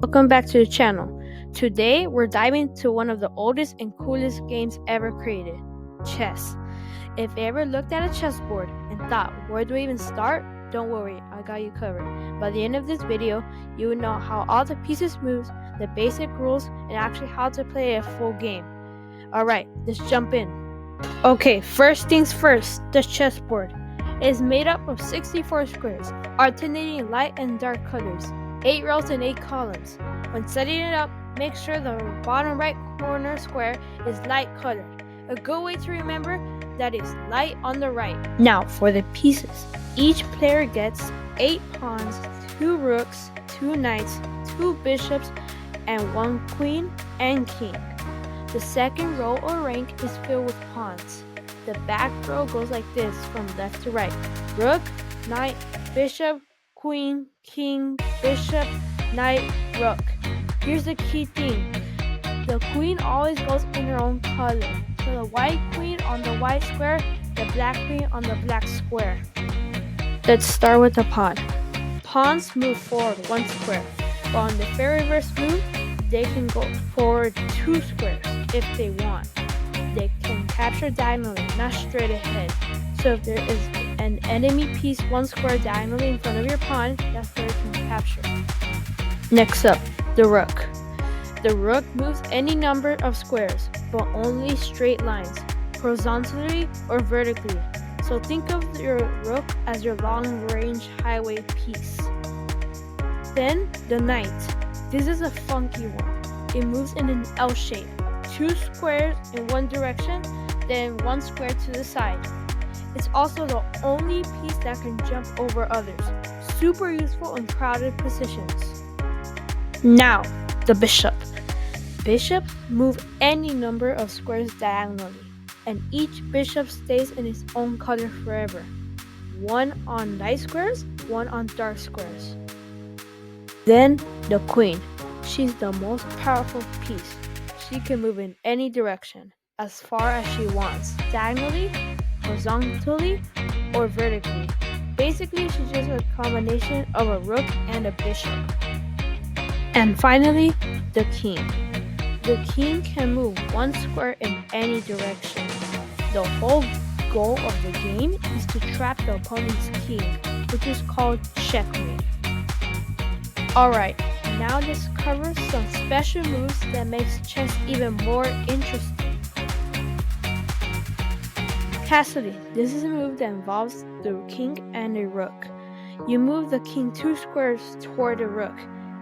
Welcome back to the channel. Today we're diving into one of the oldest and coolest games ever created, chess. If you ever looked at a chessboard and thought, where do I even start? Don't worry, I got you covered. By the end of this video, you will know how all the pieces move, the basic rules, and actually how to play a full game. Alright, let's jump in. Okay, first things first, the chessboard. It is made up of 64 squares, alternating light and dark colors, 8 rows and 8 columns. When setting it up, make sure the bottom right corner square is light colored. A good way to remember that is light on the right. Now for the pieces. Each player gets 8 pawns, 2 rooks, 2 knights, 2 bishops, and 1 queen and king. The second row or rank is filled with pawns. The back row goes like this from left to right. Rook, knight, bishop, queen, king, bishop, knight, rook. Here's the key thing. The queen always goes in her own color. So the white queen on the white square, the black queen on the black square. Let's start with the pawn. Pawns move forward 1 square, but on the fair reverse move, they can go forward 2 squares if they want. They can capture diagonally, not straight ahead. So if there is an enemy piece 1 square diagonally in front of your pawn, that's where you can capture. Next up, the rook. The rook moves any number of squares, but only straight lines, horizontally or vertically. So think of your rook as your long-range highway piece. Then, the knight. This is a funky one. It moves in an L shape. 2 squares in one direction, then 1 square to the side. It's also the only piece that can jump over others. Super useful in crowded positions. Now, the bishop. Bishops move any number of squares diagonally, and each bishop stays in its own color forever. 1 on light squares, 1 on dark squares. Then, the queen. She's the most powerful piece. She can move in any direction, as far as she wants, diagonally, horizontally, or vertically. Basically, she's just a combination of a rook and a bishop. And finally, the king. The king can move 1 square in any direction. The whole goal of the game is to trap the opponent's king, which is called checkmate. Alright, now let's cover some special moves that makes chess even more interesting. Castling. This is a move that involves the king and a rook. You move the king 2 squares toward the rook,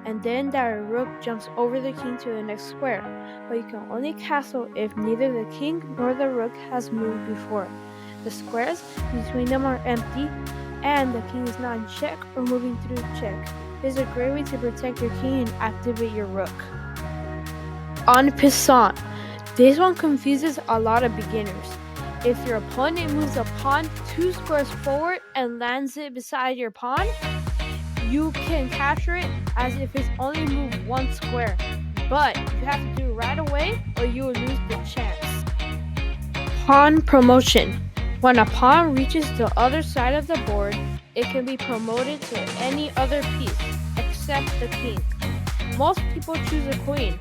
and then that rook jumps over the king to the next square, but you can only castle if neither the king nor the rook has moved before. The squares between them are empty, and the king is not in check or moving through check. This is a great way to protect your king and activate your rook. On passant. This one confuses a lot of beginners. If your opponent moves a pawn 2 squares forward and lands it beside your pawn, you can capture it as if it's only moved 1 square. But you have to do it right away or you will lose the chance. Pawn promotion. When a pawn reaches the other side of the board, it can be promoted to any other piece except the king. Most people choose a queen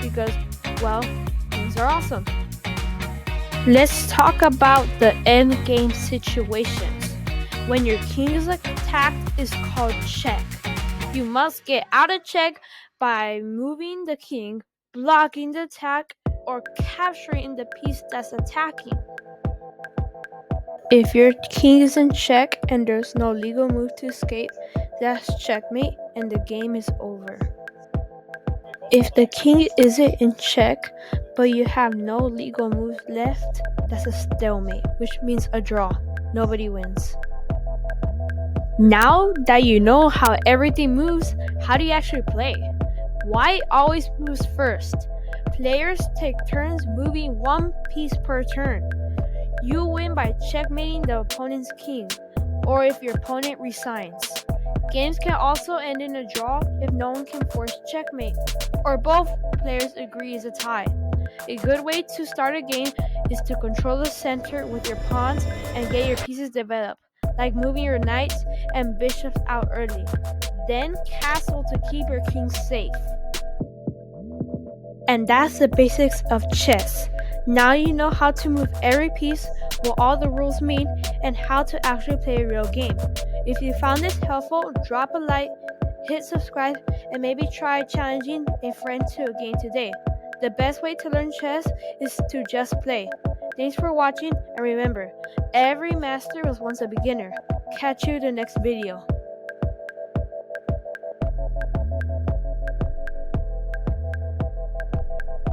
because, well, queens are awesome. Let's talk about the endgame situations. When your king is attacked, it's called check. You must get out of check by moving the king, blocking the attack, or capturing the piece that's attacking. If your king is in check and there's no legal move to escape, that's checkmate and the game is over. If the king isn't in check, but you have no legal moves left, that's a stalemate, which means a draw. Nobody wins. Now that you know how everything moves, how do you actually play? White always moves first. Players take turns moving 1 piece per turn. You win by checkmating the opponent's king, or if your opponent resigns. Games can also end in a draw if no one can force checkmate, or both players agree is a tie. A good way to start a game is to control the center with your pawns and get your pieces developed, like moving your knights and bishops out early. Then castle to keep your king safe. And that's the basics of chess. Now you know how to move every piece, what all the rules mean, and how to actually play a real game. If you found this helpful, drop a like, hit subscribe, and maybe try challenging a friend to a game today. The best way to learn chess is to just play. Thanks for watching, and remember, every master was once a beginner. Catch you in the next video.